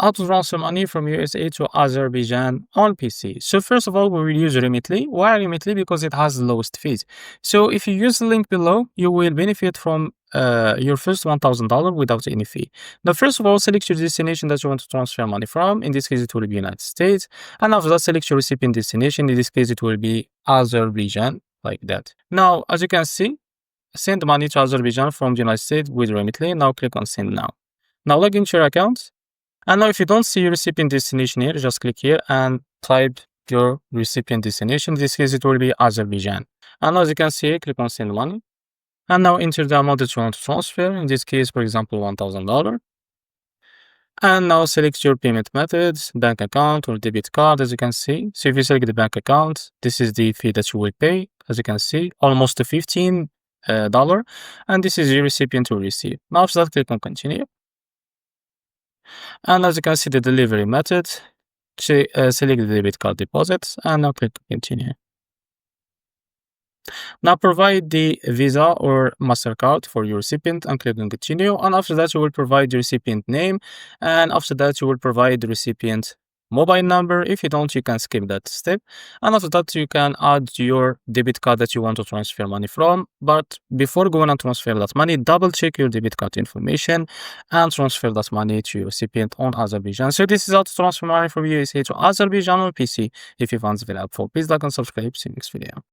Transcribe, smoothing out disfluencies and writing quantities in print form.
how to transfer money from USA to Azerbaijan on PC. So first of all, we will use Remitly. Why Remitly? Because it has the lowest fees. So if you use the link below, you will benefit from your first $1,000 without any fee. Now, first of all, select your destination that you want to transfer money from. In this case, it will be United States. And after that, select your recipient destination. In this case, it will be Azerbaijan, like that. Now, as you can see, send money to Azerbaijan from the United States with Remitly. Now click on send now. Now log into your account. And now if you don't see your recipient destination here, just click here and type your recipient destination. In this case, it will be Azerbaijan. And as you can see, click on send money. And now enter the amount that you want to transfer. In this case, for example, $1,000. And now select your payment methods, bank account or debit card, as you can see. So if you select the bank account, this is the fee that you will pay, as you can see, almost $15. And this is your recipient to receive. Now after that, click on continue. And as you can see, the delivery method, select the debit card deposits and now click continue. Now provide the Visa or MasterCard for your recipient and click on continue. And after that, you will provide the recipient name. And after that, you will provide the recipient mobile number. If you don't, you can skip that step. And after that, you can add your debit card that you want to transfer money from. But before going and transfer that money, double check your debit card information and transfer that money to your recipient on Azerbaijan. So this is how to transfer money from USA to Azerbaijan on PC. If you found this video helpful, please like and subscribe. See you next video.